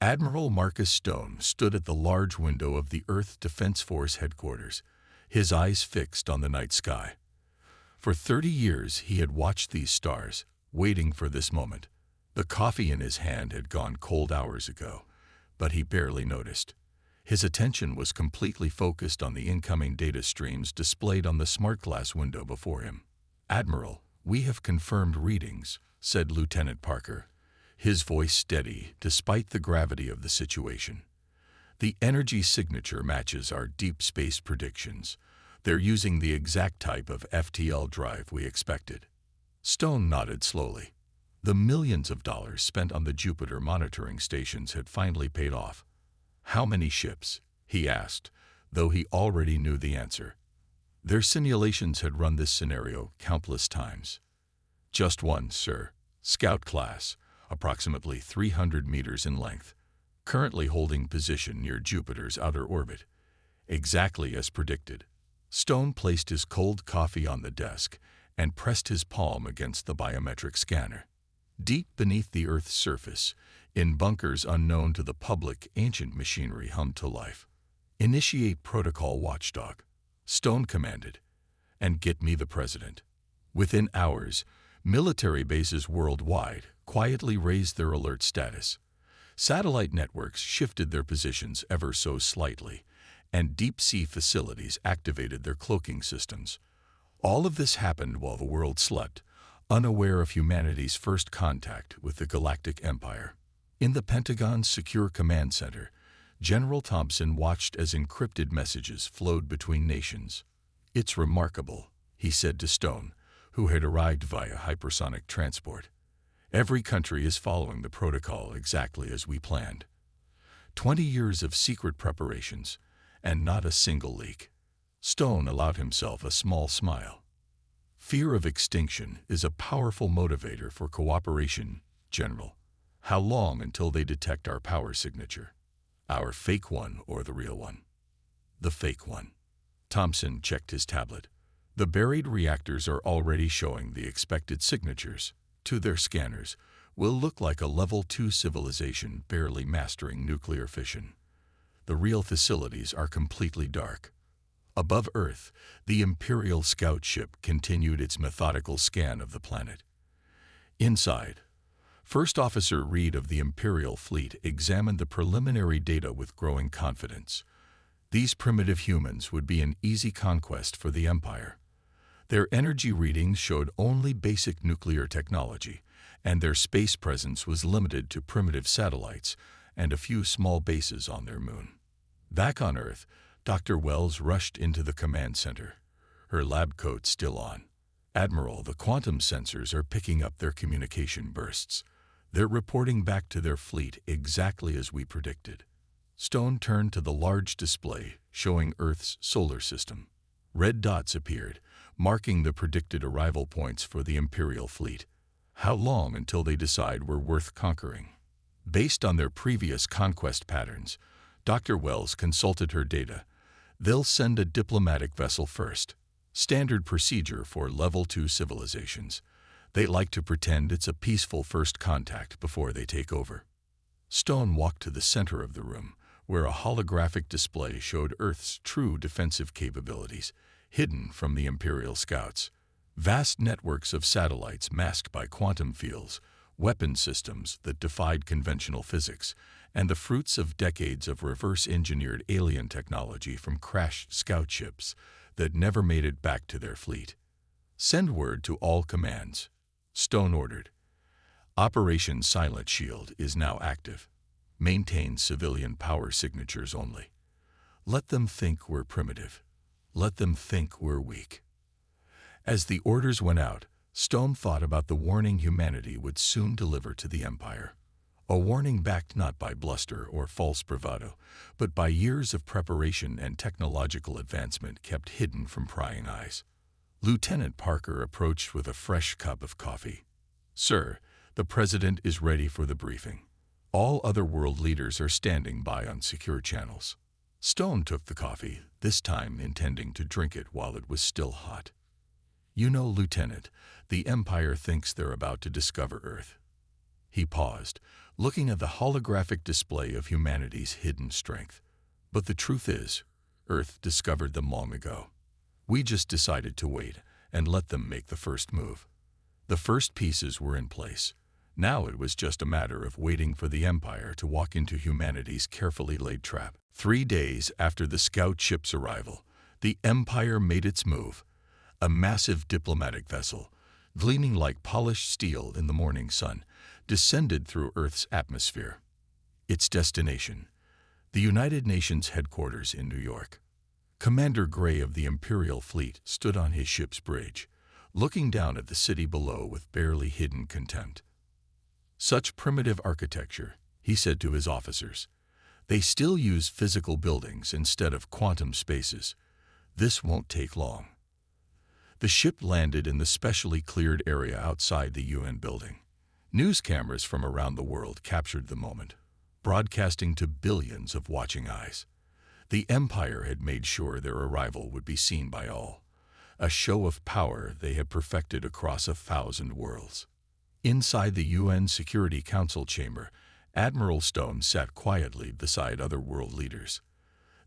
Admiral Marcus Stone stood at the large window of the Earth Defense Force headquarters, his eyes fixed on the night sky. For 30 years he had watched these stars, waiting for this moment. The coffee in his hand had gone cold hours ago, but he barely noticed. His attention was completely focused on the incoming data streams displayed on the smart glass window before him. "Admiral, we have confirmed readings," said Lieutenant Parker, his voice steady despite the gravity of the situation. "The energy signature matches our deep space predictions. They're using the exact type of FTL drive we expected." Stone nodded slowly. The millions of dollars spent on the Jupiter monitoring stations had finally paid off. "How many ships?" he asked, though he already knew the answer. Their simulations had run this scenario countless times. "Just one, sir. Scout class, approximately 300 meters in length, currently holding position near Jupiter's outer orbit. Exactly as predicted." Stone placed his cold coffee on the desk and pressed his palm against the biometric scanner. Deep beneath the Earth's surface, in bunkers unknown to the public, ancient machinery hummed to life. "Initiate protocol, watchdog," Stone commanded, "and get me the president." Within hours, military bases worldwide quietly raised their alert status. Satellite networks shifted their positions ever so slightly, and deep-sea facilities activated their cloaking systems. All of this happened while the world slept, unaware of humanity's first contact with the Galactic Empire. In the Pentagon's secure command center, General Thompson watched as encrypted messages flowed between nations. "It's remarkable," he said to Stone, who had arrived via hypersonic transport. "Every country is following the protocol exactly as we planned. 20 years of secret preparations, and not a single leak." Stone allowed himself a small smile. "Fear of extinction is a powerful motivator for cooperation, General. How long until they detect our power signature? Our fake one or the real one?" "The fake one." Thompson checked his tablet. "The buried reactors are already showing the expected signatures. To their scanners, we'll look like a Level 2 civilization barely mastering nuclear fission. The real facilities are completely dark." Above Earth, the Imperial scout ship continued its methodical scan of the planet. Inside, First Officer Reed of the Imperial Fleet examined the preliminary data with growing confidence. These primitive humans would be an easy conquest for the Empire. Their energy readings showed only basic nuclear technology, and their space presence was limited to primitive satellites and a few small bases on their moon. Back on Earth, Dr. Wells rushed into the command center, her lab coat still on. "Admiral, the quantum sensors are picking up their communication bursts. They're reporting back to their fleet exactly as we predicted." Stone turned to the large display showing Earth's solar system. Red dots appeared, marking the predicted arrival points for the Imperial fleet. "How long until they decide we're worth conquering?" Based on their previous conquest patterns, Dr. Wells consulted her data. "They'll send a diplomatic vessel first. Standard procedure for Level 2 civilizations. They like to pretend it's a peaceful first contact before they take over." Stone walked to the center of the room, where a holographic display showed Earth's true defensive capabilities, hidden from the Imperial scouts. Vast networks of satellites masked by quantum fields, weapon systems that defied conventional physics, and the fruits of decades of reverse-engineered alien technology from crashed scout ships that never made it back to their fleet. "Send word to all commands," Stone ordered. "Operation Silent Shield is now active. Maintain civilian power signatures only. Let them think we're primitive. Let them think we're weak." As the orders went out, Stone thought about the warning humanity would soon deliver to the Empire. A warning backed not by bluster or false bravado, but by years of preparation and technological advancement kept hidden from prying eyes. Lieutenant Parker approached with a fresh cup of coffee. "Sir, the President is ready for the briefing. All other world leaders are standing by on secure channels." Stone took the coffee, this time intending to drink it while it was still hot. "You know, Lieutenant, the Empire thinks they're about to discover Earth. He paused, looking at the holographic display of humanity's hidden strength. But the truth is, Earth discovered them long ago. We just decided to wait and let them make the first move. The first pieces were in place. Now it was just a matter of waiting for the Empire to walk into humanity's carefully laid trap. 3 days after the scout ship's arrival, the Empire made its move. A massive diplomatic vessel, gleaming like polished steel in the morning sun, descended through Earth's atmosphere. Its destination, the United Nations headquarters in New York. Commander Gray of the Imperial Fleet stood on his ship's bridge, looking down at the city below with barely hidden contempt. "Such primitive architecture," he said to his officers. "They still use physical buildings instead of quantum spaces. This won't take long." The ship landed in the specially cleared area outside the UN building. News cameras from around the world captured the moment, broadcasting to billions of watching eyes. The Empire had made sure their arrival would be seen by all, a show of power they had perfected across 1,000 worlds. Inside the UN Security Council chamber, Admiral Stone sat quietly beside other world leaders.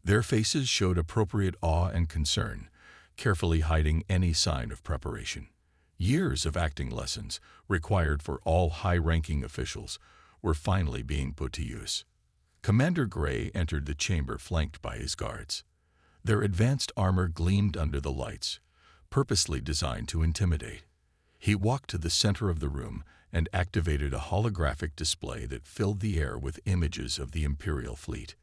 Their faces showed appropriate awe and concern, carefully hiding any sign of preparation. Years of acting lessons, required for all high-ranking officials, were finally being put to use. Commander Gray entered the chamber flanked by his guards. Their advanced armor gleamed under the lights, purposely designed to intimidate. He walked to the center of the room and activated a holographic display that filled the air with images of the Imperial fleet.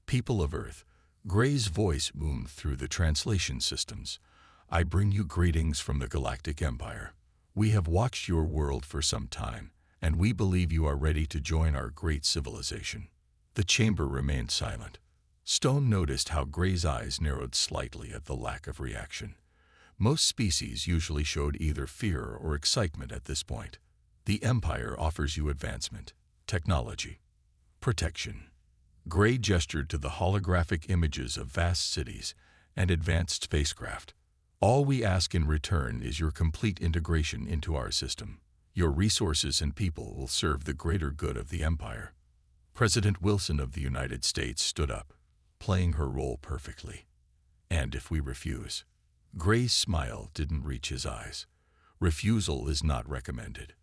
"People of Earth," Gray's voice boomed through the translation systems. "I bring you greetings from the Galactic Empire. We have watched your world for some time, and we believe you are ready to join our great civilization." The chamber remained silent. Stone noticed how Gray's eyes narrowed slightly at the lack of reaction. Most species usually showed either fear or excitement at this point. The Empire offers you advancement, technology, protection. Gray gestured to the holographic images of vast cities and advanced spacecraft. "All we ask in return is your complete integration into our system. Your resources and people will serve the greater good of the Empire." President Wilson of the United States stood up, playing her role perfectly. "And if we refuse?" Gray's smile didn't reach his eyes. "Refusal is not recommended.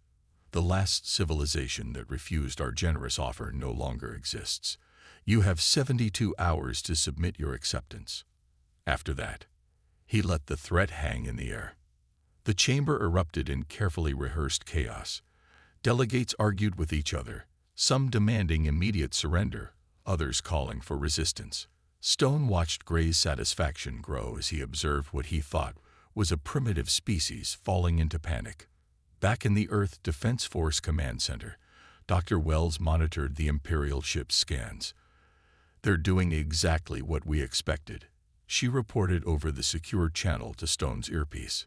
The last civilization that refused our generous offer no longer exists. You have 72 hours to submit your acceptance. After that," he let the threat hang in the air. The chamber erupted in carefully rehearsed chaos. Delegates argued with each other, some demanding immediate surrender, others calling for resistance. Stone watched Gray's satisfaction grow as he observed what he thought was a primitive species falling into panic. Back in the Earth Defense Force Command Center, Dr. Wells monitored the Imperial ship's scans. "They're doing exactly what we expected," she reported over the secure channel to Stone's earpiece.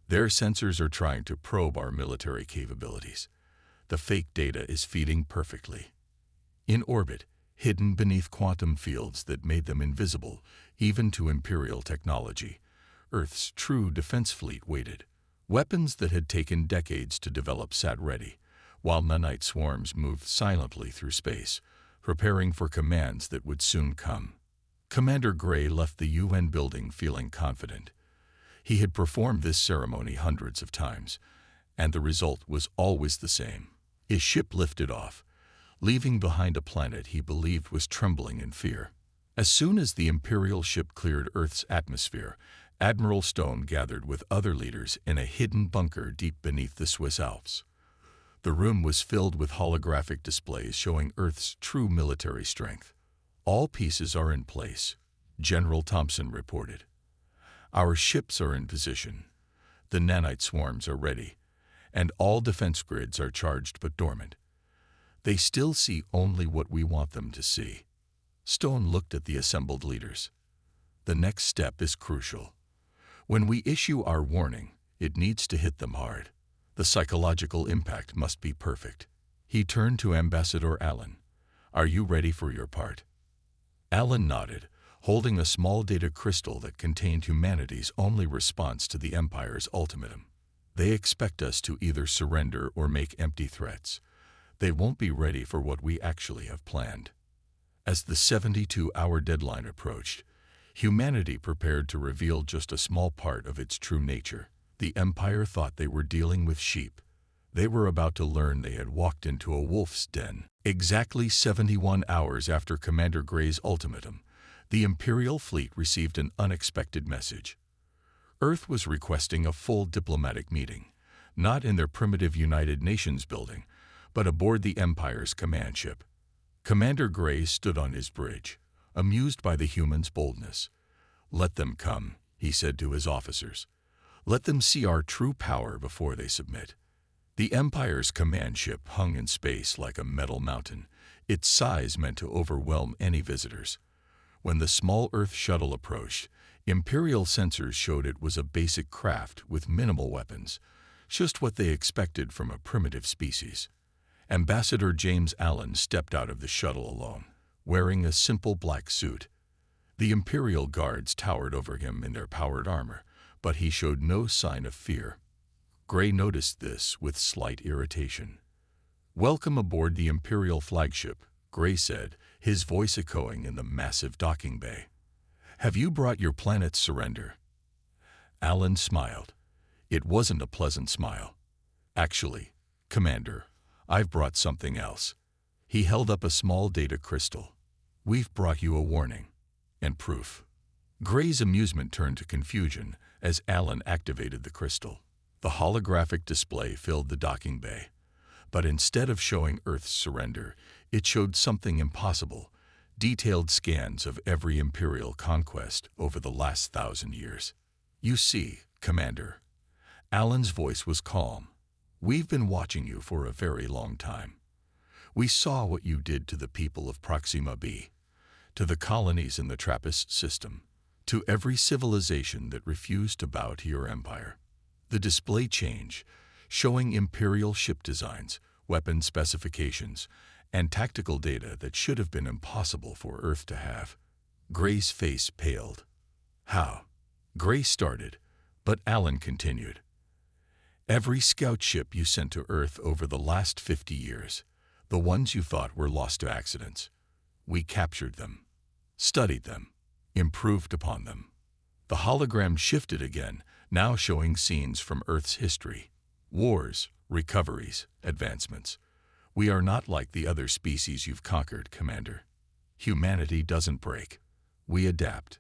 "Their sensors are trying to probe our military capabilities. The fake data is feeding perfectly. In orbit, hidden beneath quantum fields that made them invisible, even to Imperial technology, Earth's true defense fleet waited. Weapons that had taken decades to develop sat ready, while nanite swarms moved silently through space, preparing for commands that would soon come." Commander Gray left the UN building feeling confident. He had performed this ceremony hundreds of times, and the result was always the same. His ship lifted off, leaving behind a planet he believed was trembling in fear. As soon as the Imperial ship cleared Earth's atmosphere, Admiral Stone gathered with other leaders in a hidden bunker deep beneath the Swiss Alps. The room was filled with holographic displays showing Earth's true military strength. "All pieces are in place," General Thompson reported. "Our ships are in position. The nanite swarms are ready, and all defense grids are charged but dormant. They still see only what we want them to see." Stone looked at the assembled leaders. "The next step is crucial. When we issue our warning, it needs to hit them hard. The psychological impact must be perfect." He turned to Ambassador Allen. "Are you ready for your part?" Allen nodded, holding a small data crystal that contained humanity's only response to the Empire's ultimatum. "They expect us to either surrender or make empty threats. They won't be ready for what we actually have planned. As the 72-hour deadline approached, humanity prepared to reveal just a small part of its true nature. The Empire thought they were dealing with sheep. They were about to learn they had walked into a wolf's den. Exactly 71 hours after Commander Gray's ultimatum, the Imperial fleet received an unexpected message. Earth was requesting a full diplomatic meeting, not in their primitive United Nations building, but aboard the Empire's command ship. Commander Gray stood on his bridge, amused by the humans' boldness. "Let them come," he said to his officers. "Let them see our true power before they submit." The Empire's command ship hung in space like a metal mountain, its size meant to overwhelm any visitors. When the small Earth shuttle approached, Imperial sensors showed it was a basic craft with minimal weapons, just what they expected from a primitive species. Ambassador James Allen stepped out of the shuttle alone, wearing a simple black suit. The Imperial guards towered over him in their powered armor, but he showed no sign of fear. Gray noticed this with slight irritation. "Welcome aboard the Imperial flagship," Gray said, his voice echoing in the massive docking bay. "Have you brought your planet's surrender?" Allen smiled. It wasn't a pleasant smile. "Actually, Commander, I've brought something else." He held up a small data crystal. "We've brought you a warning and proof." Gray's amusement turned to confusion as Allen activated the crystal. The holographic display filled the docking bay, but instead of showing Earth's surrender, it showed something impossible: detailed scans of every Imperial conquest over the last 1,000 years. "You see, Commander," Allen's voice was calm, "we've been watching you for a very long time. We saw what you did to the people of Proxima B, to the colonies in the Trappist system, to every civilization that refused to bow to your empire." The display changed, showing Imperial ship designs, weapon specifications, and tactical data that should have been impossible for Earth to have. Gray's face paled. "How?" Gray started, but Allen continued. "Every scout ship you sent to Earth over the last 50 years, the ones you thought were lost to accidents, we captured them, studied them, improved upon them." The hologram shifted again, now showing scenes from Earth's history. Wars, recoveries, advancements. "We are not like the other species you've conquered, Commander. Humanity doesn't break. We adapt.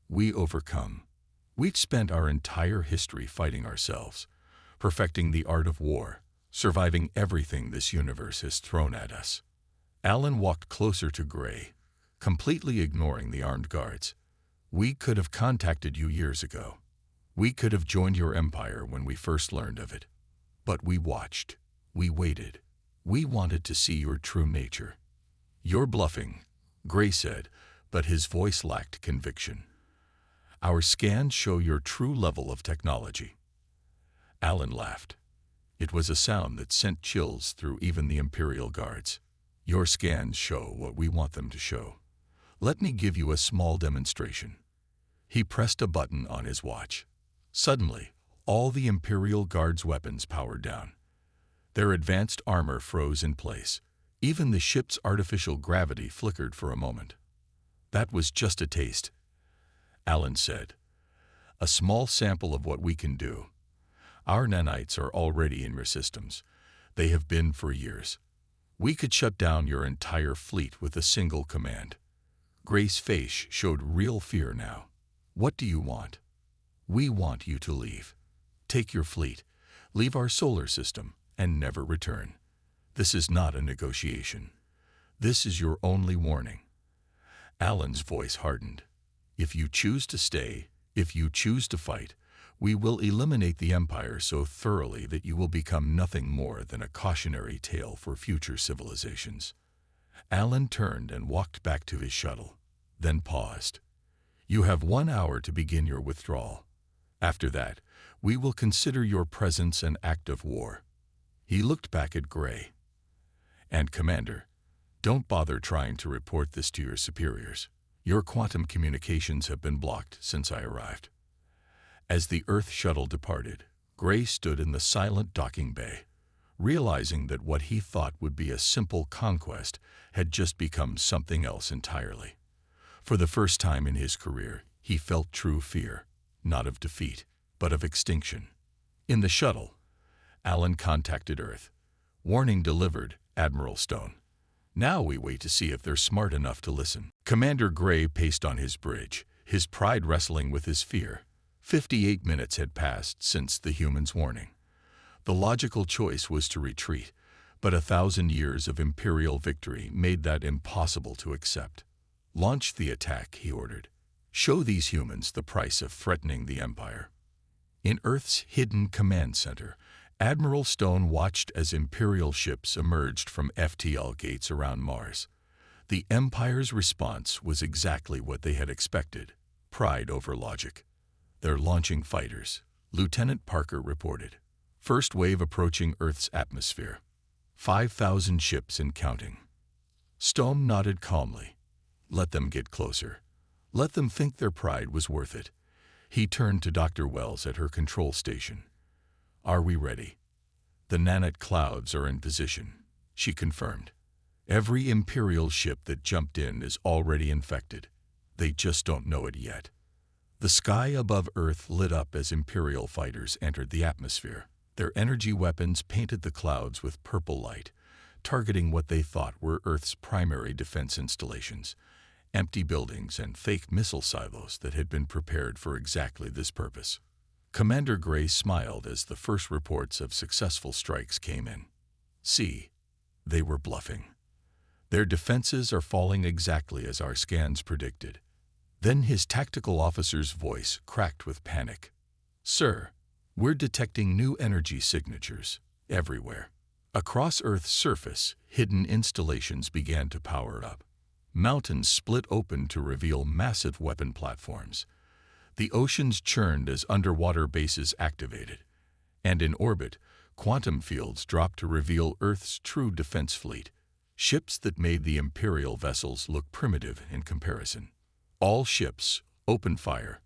We overcome. We've spent our entire history fighting ourselves, perfecting the art of war, surviving everything this universe has thrown at us." Allen walked closer to Gray, completely ignoring the armed guards. "We could have contacted you years ago. We could have joined your empire when we first learned of it. But we watched. We waited. We wanted to see your true nature." "You're bluffing," Gray said, but his voice lacked conviction. "Our scans show your true level of technology." Allen laughed. It was a sound that sent chills through even the Imperial guards. "Your scans show what we want them to show. Let me give you a small demonstration." He pressed a button on his watch. Suddenly, all the Imperial Guards' weapons powered down. Their advanced armor froze in place. Even the ship's artificial gravity flickered for a moment. "That was just a taste," Allen said. "A small sample of what we can do. Our nanites are already in your systems. They have been for years. We could shut down your entire fleet with a single command." Gray's face showed real fear now. "What do you want?" "We want you to leave. Take your fleet, leave our solar system, and never return. This is not a negotiation. This is your only warning." Allen's voice hardened. "If you choose to stay, if you choose to fight, we will eliminate the Empire so thoroughly that you will become nothing more than a cautionary tale for future civilizations." Allen turned and walked back to his shuttle, then paused. "You have 1 hour to begin your withdrawal. After that, we will consider your presence an act of war." He looked back at Gray. "And Commander, don't bother trying to report this to your superiors. Your quantum communications have been blocked since I arrived." As the Earth shuttle departed, Gray stood in the silent docking bay, realizing that what he thought would be a simple conquest had just become something else entirely. For the first time in his career, he felt true fear, not of defeat, but of extinction. In the shuttle, Alan contacted Earth. Warning delivered, Admiral Stone. Now we wait to see if they're smart enough to listen. Commander Gray paced on his bridge, his pride wrestling with his fear. 58 minutes had passed since the humans' warning. The logical choice was to retreat, but 1,000 years of Imperial victory made that impossible to accept. Launch the attack, he ordered. Show these humans the price of threatening the Empire. In Earth's hidden command center, Admiral Stone watched as Imperial ships emerged from FTL gates around Mars. The Empire's response was exactly what they had expected: pride over logic. They're launching fighters, Lieutenant Parker reported. First wave approaching Earth's atmosphere. 5,000 ships and counting. Stone nodded calmly. Let them get closer. Let them think their pride was worth it. He turned to Dr. Wells at her control station. Are we ready? The nanite clouds are in position, she confirmed. Every Imperial ship that jumped in is already infected. They just don't know it yet. The sky above Earth lit up as Imperial fighters entered the atmosphere. Their energy weapons painted the clouds with purple light, targeting what they thought were Earth's primary defense installations, empty buildings and fake missile silos that had been prepared for exactly this purpose. Commander Gray smiled as the first reports of successful strikes came in. See, they were bluffing. Their defenses are falling exactly as our scans predicted. Then his tactical officer's voice cracked with panic. Sir, we're detecting new energy signatures everywhere. Across Earth's surface, hidden installations began to power up. Mountains split open to reveal massive weapon platforms. The oceans churned as underwater bases activated. And in orbit, quantum fields dropped to reveal Earth's true defense fleet, ships that made the Imperial vessels look primitive in comparison. All ships, open fire,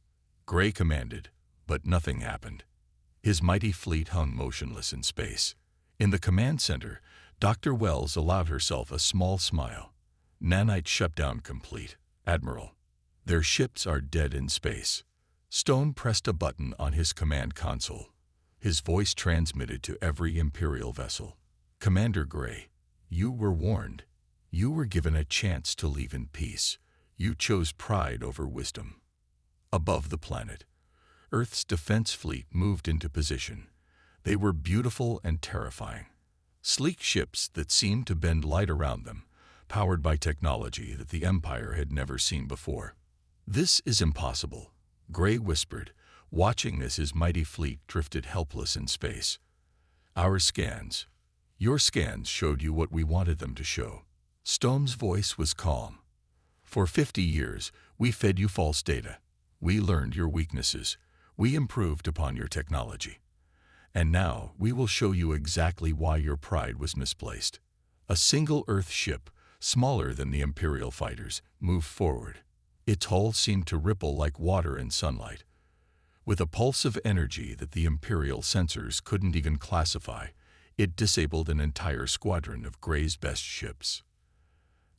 Gray commanded, but nothing happened. His mighty fleet hung motionless in space. In the command center, Dr. Wells allowed herself a small smile. Nanite shutdown complete, Admiral. Their ships are dead in space. Stone pressed a button on his command console. His voice transmitted to every Imperial vessel. Commander Gray, you were warned. You were given a chance to leave in peace. You chose pride over wisdom. Above the planet, Earth's defense fleet moved into position. They were beautiful and terrifying. Sleek ships that seemed to bend light around them, powered by technology that the Empire had never seen before. This is impossible, Gray whispered, watching as his mighty fleet drifted helpless in space. Our scans, your scans showed you what we wanted them to show. Stone's voice was calm. For 50 years, we fed you false data. We learned your weaknesses. We improved upon your technology. And now we will show you exactly why your pride was misplaced. A single Earth ship, smaller than the Imperial fighters, moved forward. Its hull seemed to ripple like water in sunlight. With a pulse of energy that the Imperial sensors couldn't even classify, it disabled an entire squadron of Gray's best ships.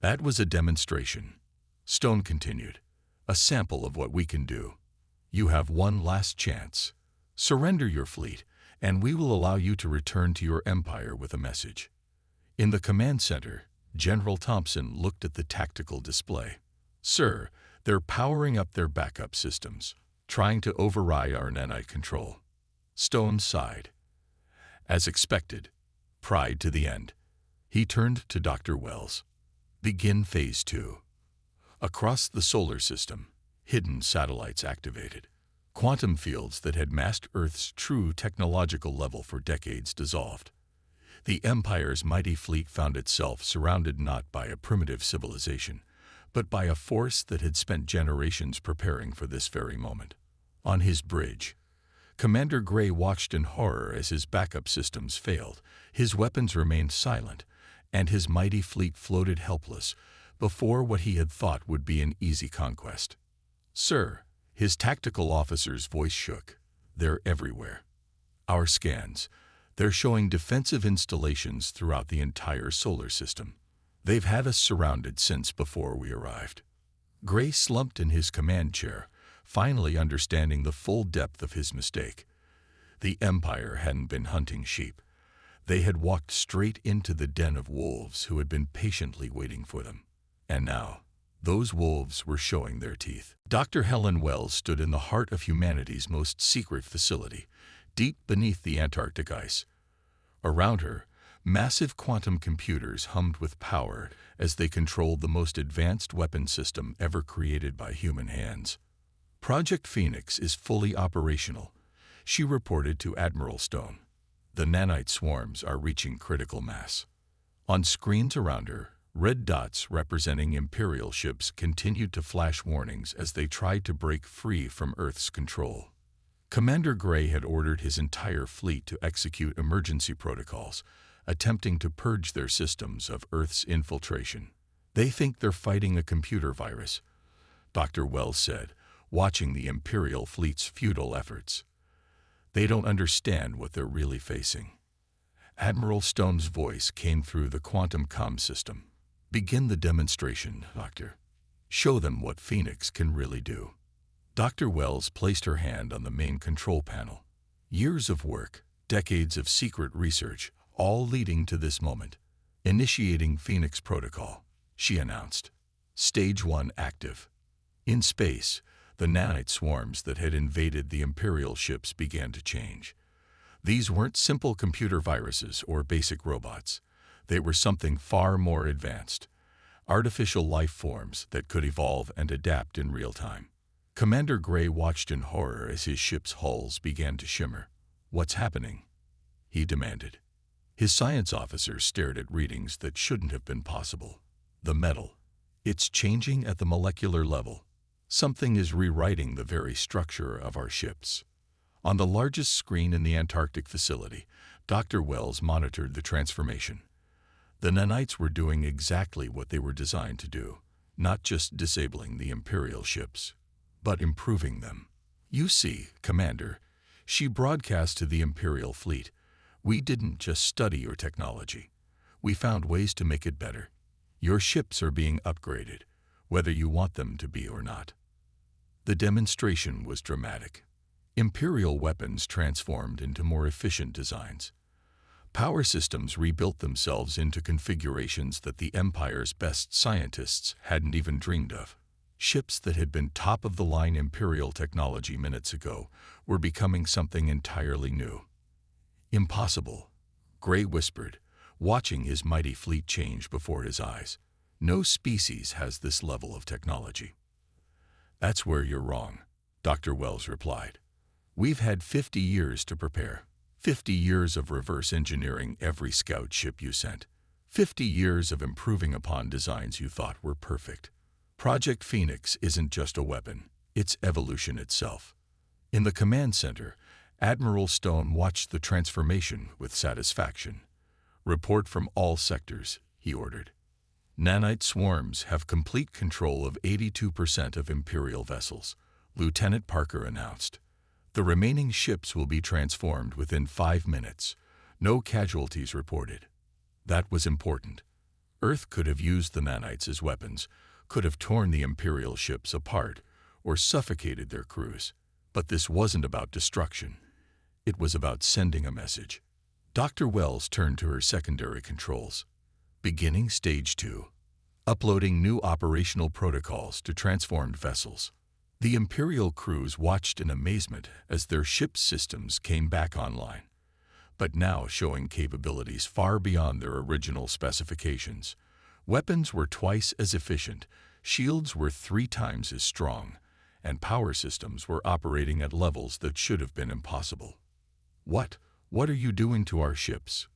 That was a demonstration. Stone continued. A sample of what we can do. You have one last chance. Surrender your fleet, and we will allow you to return to your empire with a message. In the command center, General Thompson looked at the tactical display. Sir, they're powering up their backup systems, trying to override our nanite control. Stone sighed. As expected, pride to the end. He turned to Dr. Wells. Begin Phase 2. Across the solar system, hidden satellites activated. Quantum fields that had masked Earth's true technological level for decades dissolved. The Empire's mighty fleet found itself surrounded not by a primitive civilization, but by a force that had spent generations preparing for this very moment. On his bridge, Commander Gray watched in horror as his backup systems failed, his weapons remained silent, and his mighty fleet floated helpless before what he had thought would be an easy conquest. Sir, his tactical officer's voice shook. They're everywhere. Our scans, They're showing defensive installations throughout the entire solar system. They've had us surrounded since before we arrived." Gray slumped in his command chair, finally understanding the full depth of his mistake. The Empire hadn't been hunting sheep. They had walked straight into the den of wolves who had been patiently waiting for them. And now, those wolves were showing their teeth. Dr. Helen Wells stood in the heart of humanity's most secret facility, deep beneath the Antarctic ice. Around her, massive quantum computers hummed with power as they controlled the most advanced weapon system ever created by human hands. "Project Phoenix is fully operational," she reported to Admiral Stone. "The nanite swarms are reaching critical mass." On screens around her, red dots representing Imperial ships continued to flash warnings as they tried to break free from Earth's control. Commander Gray had ordered his entire fleet to execute emergency protocols, attempting to purge their systems of Earth's infiltration. "They think they're fighting a computer virus," Dr. Wells said, watching the Imperial fleet's futile efforts. "They don't understand what they're really facing." Admiral Stone's voice came through the quantum comm system. "Begin the demonstration, Doctor. Show them what Phoenix can really do." Dr. Wells placed her hand on the main control panel. Years of work, decades of secret research, all leading to this moment. "Initiating Phoenix Protocol," she announced. "Stage 1 active." In space, the nanite swarms that had invaded the Imperial ships began to change. These weren't simple computer viruses or basic robots. They were something far more advanced. Artificial life forms that could evolve and adapt in real time. Commander Gray watched in horror as his ship's hulls began to shimmer. "What's happening?" he demanded. His science officer stared at readings that shouldn't have been possible. "The metal. It's changing at the molecular level. Something is rewriting the very structure of our ships." On the largest screen in the Antarctic facility, Dr. Wells monitored the transformation. The nanites were doing exactly what they were designed to do, not just disabling the Imperial ships, but improving them. "You see, Commander," she broadcast to the Imperial fleet, "we didn't just study your technology. We found ways to make it better. Your ships are being upgraded, whether you want them to be or not." The demonstration was dramatic. Imperial weapons transformed into more efficient designs. Power systems rebuilt themselves into configurations that the Empire's best scientists hadn't even dreamed of. Ships that had been top-of-the-line Imperial technology minutes ago were becoming something entirely new. "Impossible," Gray whispered, watching his mighty fleet change before his eyes. "No species has this level of technology." "That's where you're wrong," Dr. Wells replied. "We've had 50 years to prepare. 50 years of reverse engineering every scout ship you sent. 50 years of improving upon designs you thought were perfect. Project Phoenix isn't just a weapon, it's evolution itself." In the command center, Admiral Stone watched the transformation with satisfaction. "Report from all sectors," he ordered. "Nanite swarms have complete control of 82% of Imperial vessels," Lieutenant Parker announced. "The remaining ships will be transformed within 5 minutes. No casualties reported." That was important. Earth could have used the nanites as weapons, could have torn the Imperial ships apart, or suffocated their crews. But this wasn't about destruction. It was about sending a message. Dr. Wells turned to her secondary controls. "Beginning Stage 2. Uploading new operational protocols to transformed vessels." The Imperial crews watched in amazement as their ship's systems came back online, but now showing capabilities far beyond their original specifications. Weapons were twice as efficient, shields were 3 times as strong, and power systems were operating at levels that should have been impossible. What are you doing to our ships?"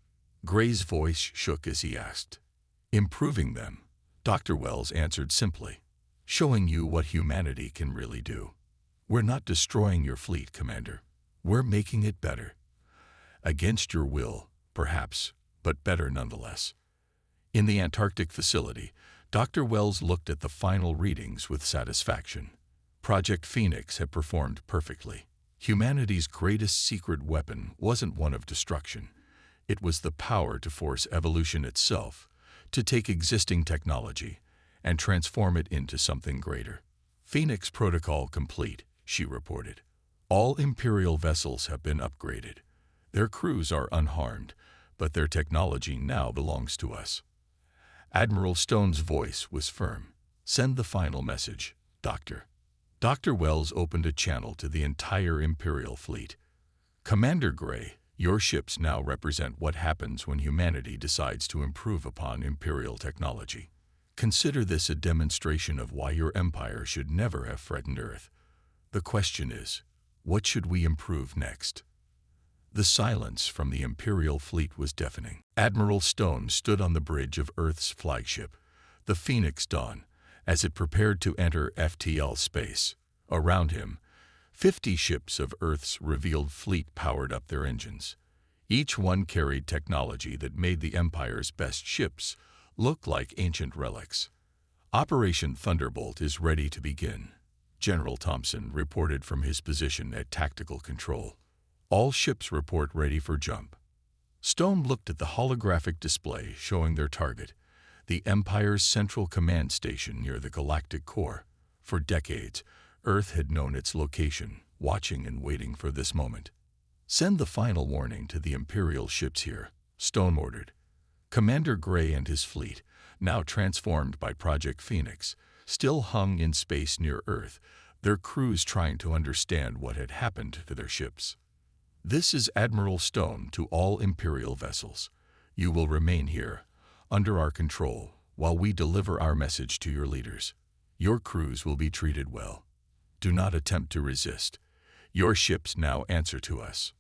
Gray's voice shook as he asked. "Improving them," Dr. Wells answered simply. "Showing you what humanity can really do. We're not destroying your fleet, Commander. We're making it better. Against your will, perhaps, but better nonetheless." In the Antarctic facility, Dr. Wells looked at the final readings with satisfaction. Project Phoenix had performed perfectly. Humanity's greatest secret weapon wasn't one of destruction. It was the power to force evolution itself, to take existing technology and transform it into something greater. Phoenix Protocol complete, she reported. All Imperial vessels have been upgraded. Their crews are unharmed, but their technology now belongs to us. Admiral Stone's voice was firm. Send the final message, Doctor. Dr. Wells opened a channel to the entire Imperial fleet. Commander Gray, your ships now represent what happens when humanity decides to improve upon Imperial technology. Consider this a demonstration of why your empire should never have threatened Earth. The question is, what should we improve next? The silence from the Imperial fleet was deafening. Admiral Stone stood on the bridge of Earth's flagship, the Phoenix Dawn, as it prepared to enter FTL space. Around him, 50 ships of Earth's revealed fleet powered up their engines. Each one carried technology that made the Empire's best ships look like ancient relics. Operation Thunderbolt is ready to begin, General Thompson reported from his position at Tactical Control. All ships report ready for jump. Stone looked at the holographic display showing their target, the Empire's central command station near the Galactic core. For decades, Earth had known its location, watching and waiting for this moment. Send the final warning to the Imperial ships here, Stone ordered. Commander Gray and his fleet, now transformed by Project Phoenix, still hung in space near Earth, their crews trying to understand what had happened to their ships. This is Admiral Stone to all Imperial vessels. You will remain here, under our control, while we deliver our message to your leaders. Your crews will be treated well. Do not attempt to resist. Your ships now answer to us.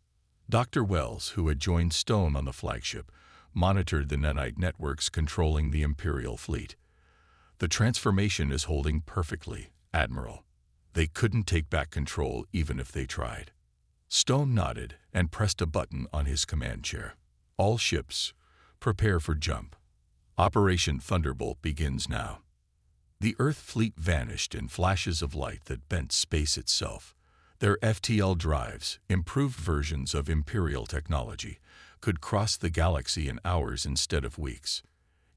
Dr. Wells, who had joined Stone on the flagship, monitored the nanite networks controlling the Imperial fleet. The transformation is holding perfectly, Admiral. They couldn't take back control even if they tried. Stone nodded and pressed a button on his command chair. All ships, prepare for jump. Operation Thunderbolt begins now. The Earth fleet vanished in flashes of light that bent space itself. Their FTL drives, improved versions of Imperial technology, could cross the galaxy in hours instead of weeks.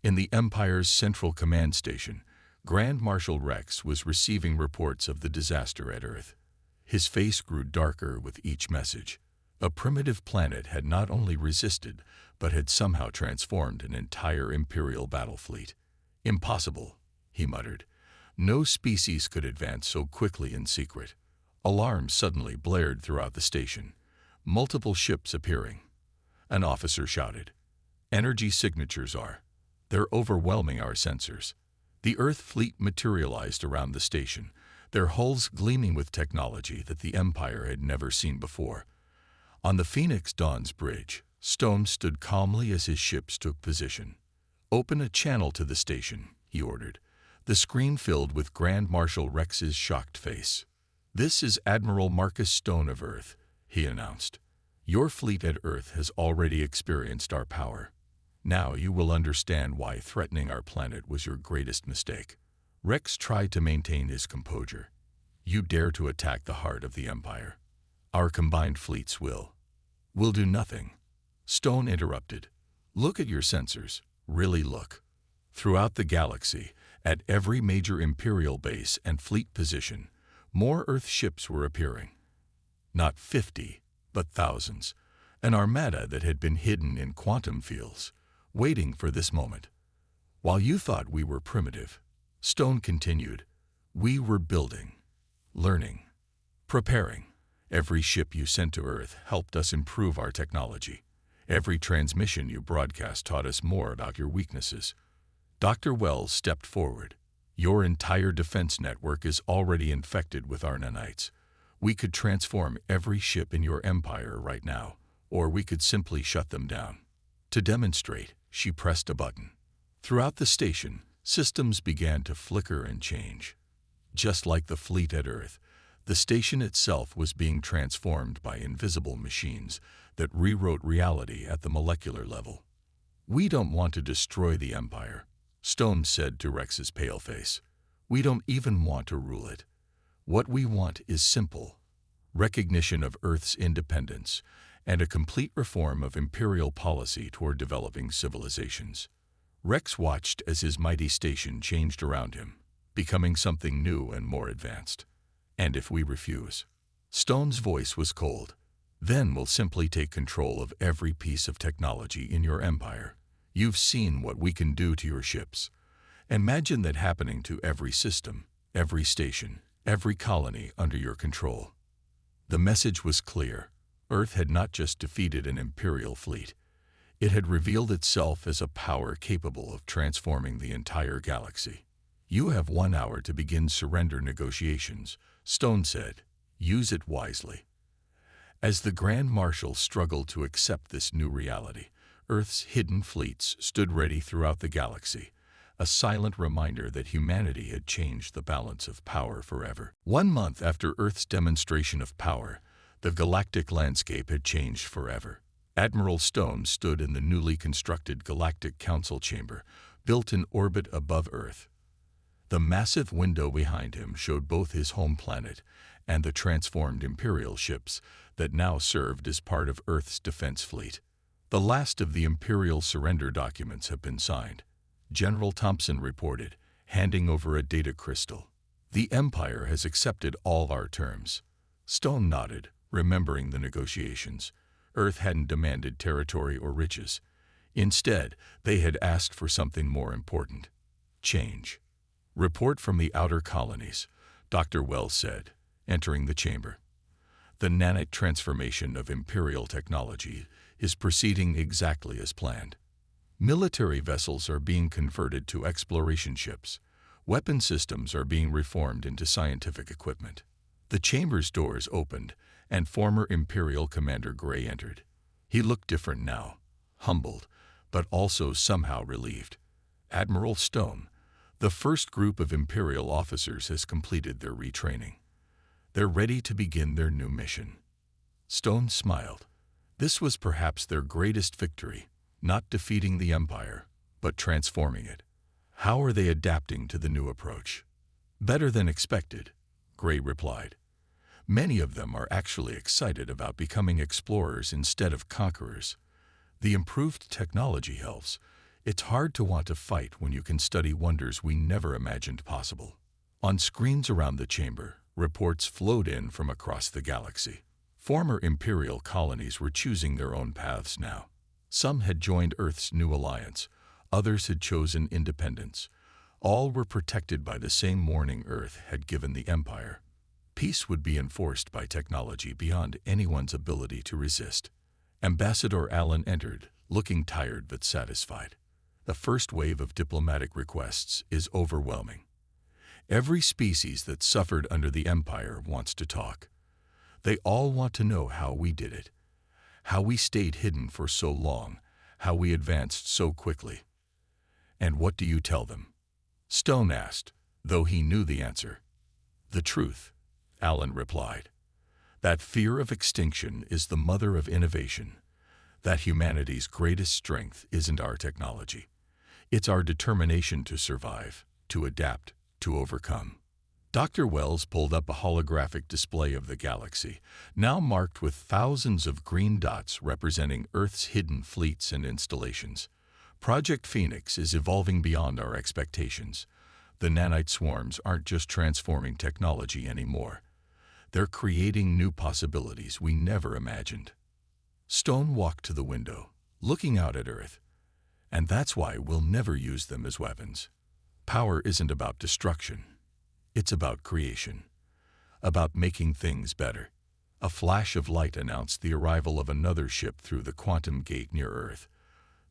In the Empire's central command station, Grand Marshal Rex was receiving reports of the disaster at Earth. His face grew darker with each message. A primitive planet had not only resisted, but had somehow transformed an entire Imperial battle fleet. Impossible, he muttered. No species could advance so quickly in secret. Alarms suddenly blared throughout the station, multiple ships appearing. An officer shouted, "Energy signatures are. They're overwhelming our sensors." The Earth fleet materialized around the station, their hulls gleaming with technology that the Empire had never seen before. On the Phoenix Dawn's bridge, Stone stood calmly as his ships took position. "Open a channel to the station," he ordered. The screen filled with Grand Marshal Rex's shocked face. "This is Admiral Marcus Stone of Earth," he announced. "Your fleet at Earth has already experienced our power. Now you will understand why threatening our planet was your greatest mistake." Rex tried to maintain his composure. "You dare to attack the heart of the Empire. Our combined fleets will do nothing." Stone interrupted. "Look at your sensors. Really look." Throughout the galaxy, at every major Imperial base and fleet position, more Earth ships were appearing. Not 50, but thousands. An armada that had been hidden in quantum fields, waiting for this moment. "While you thought we were primitive," Stone continued, "we were building, learning, preparing. Every ship you sent to Earth helped us improve our technology. Every transmission you broadcast taught us more about your weaknesses." Dr. Wells stepped forward. "Your entire defense network is already infected with our nanites. We could transform every ship in your empire right now, or we could simply shut them down." To demonstrate, she pressed a button. Throughout the station, systems began to flicker and change. Just like the fleet at Earth, the station itself was being transformed by invisible machines that rewrote reality at the molecular level. "We don't want to destroy the Empire," Stone said to Rex's pale face. "We don't even want to rule it. What we want is simple: recognition of Earth's independence and a complete reform of imperial policy toward developing civilizations. Rex watched as his mighty station changed around him, becoming something new and more advanced. And if we refuse? Stone's voice was cold. Then we'll simply take control of every piece of technology in your empire. You've seen what we can do to your ships. Imagine that happening to every system, every station, every colony under your control. The message was clear. Earth had not just defeated an imperial fleet. It had revealed itself as a power capable of transforming the entire galaxy. You have 1 hour to begin surrender negotiations, Stone said. Use it wisely. As the Grand Marshal struggled to accept this new reality, Earth's hidden fleets stood ready throughout the galaxy, a silent reminder that humanity had changed the balance of power forever. 1 month after Earth's demonstration of power, the galactic landscape had changed forever. Admiral Stone stood in the newly constructed Galactic Council chamber, built in orbit above Earth. The massive window behind him showed both his home planet and the transformed Imperial ships that now served as part of Earth's defense fleet. The last of the Imperial surrender documents have been signed, General Thompson reported, handing over a data crystal. The Empire has accepted all our terms. Stone nodded, remembering the negotiations. Earth hadn't demanded territory or riches. Instead, they had asked for something more important: change. Report from the outer colonies, Dr. Wells said, entering the chamber. The nanite transformation of Imperial technology is proceeding exactly as planned. Military vessels are being converted to exploration ships. Weapon systems are being reformed into scientific equipment. The chamber's doors opened, and former Imperial Commander Gray entered. He looked different now, humbled, but also somehow relieved. Admiral Stone, the first group of Imperial officers has completed their retraining. They're ready to begin their new mission. Stone smiled. This was perhaps their greatest victory, not defeating the Empire, but transforming it. How are they adapting to the new approach? Better than expected, Gray replied. Many of them are actually excited about becoming explorers instead of conquerors. The improved technology helps. It's hard to want to fight when you can study wonders we never imagined possible. On screens around the chamber, reports flowed in from across the galaxy. Former Imperial colonies were choosing their own paths now. Some had joined Earth's new alliance. Others had chosen independence. All were protected by the same warning Earth had given the Empire. Peace would be enforced by technology beyond anyone's ability to resist. Ambassador Allen entered, looking tired but satisfied. The first wave of diplomatic requests is overwhelming. Every species that suffered under the Empire wants to talk. They all want to know how we did it, how we stayed hidden for so long, how we advanced so quickly. And what do you tell them? Stone asked, though he knew the answer. The truth, Allen replied. That fear of extinction is the mother of innovation. That humanity's greatest strength isn't our technology. It's our determination to survive, to adapt, to overcome. Dr. Wells pulled up a holographic display of the galaxy, now marked with thousands of green dots representing Earth's hidden fleets and installations. Project Phoenix is evolving beyond our expectations. The nanite swarms aren't just transforming technology anymore. They're creating new possibilities we never imagined. Stone walked to the window, looking out at Earth. And that's why we'll never use them as weapons. Power isn't about destruction. It's about creation. About making things better. A flash of light announced the arrival of another ship through the quantum gate near Earth.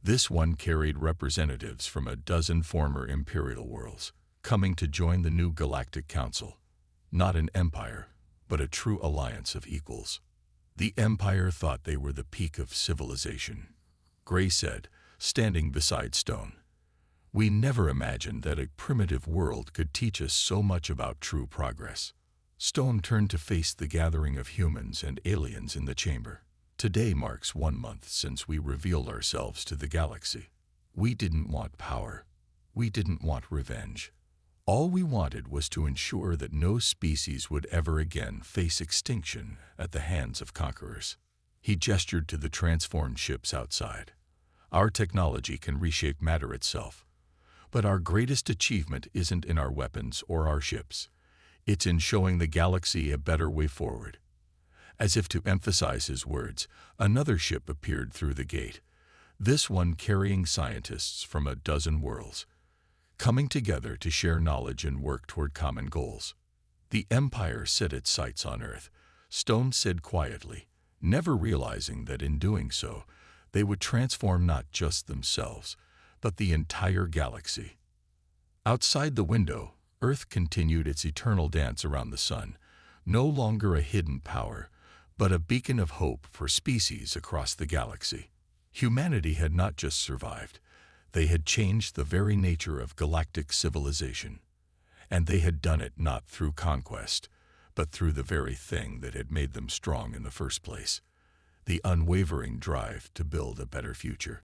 This one carried representatives from a dozen former Imperial worlds, coming to join the new Galactic Council. Not an empire, but a true alliance of equals. The Empire thought they were the peak of civilization, Gray said, standing beside Stone. We never imagined that a primitive world could teach us so much about true progress. Stone turned to face the gathering of humans and aliens in the chamber. Today marks 1 month since we revealed ourselves to the galaxy. We didn't want power. We didn't want revenge. All we wanted was to ensure that no species would ever again face extinction at the hands of conquerors. He gestured to the transformed ships outside. Our technology can reshape matter itself. But our greatest achievement isn't in our weapons or our ships. It's in showing the galaxy a better way forward. As if to emphasize his words, another ship appeared through the gate, this one carrying scientists from a dozen worlds, coming together to share knowledge and work toward common goals. The Empire set its sights on Earth, Stone said quietly, never realizing that in doing so, they would transform not just themselves, but the entire galaxy. Outside the window, Earth continued its eternal dance around the sun, no longer a hidden power, but a beacon of hope for species across the galaxy. Humanity had not just survived, they had changed the very nature of galactic civilization. And they had done it not through conquest, but through the very thing that had made them strong in the first place, the unwavering drive to build a better future.